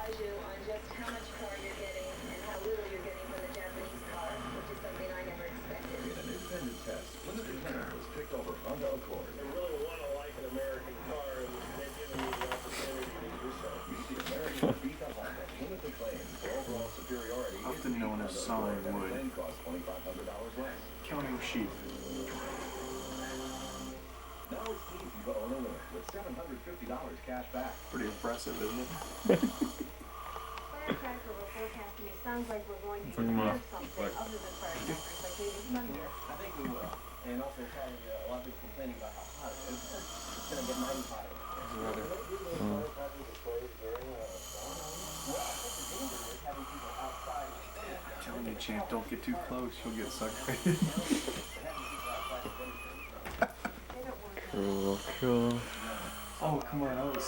advise you on just how much car you're getting and how little you're getting from the Japanese car, which is something I never expected. In an independent test, limited time was picked over Honda Accord. I really want to like an American car, and they've given me the opportunity to do so. You see American beat the Honda. Limited claims for overall superiority. Often known as sawing wood. Claim costs $2,500 less. Counting sheep. Now it's easy to own a limit with $750 cash back. Pretty impressive, isn't it? Firecracker were forecasting it sounds like we're going to Pretty much. have something other than firecrackers like they did Thunder. I think we will. And also probably a lot of people complaining about how hot it is. It's going to get 95. Telling you, champ, don't get too close. You'll get sucked right in. Cool, cool. Oh, come on. I was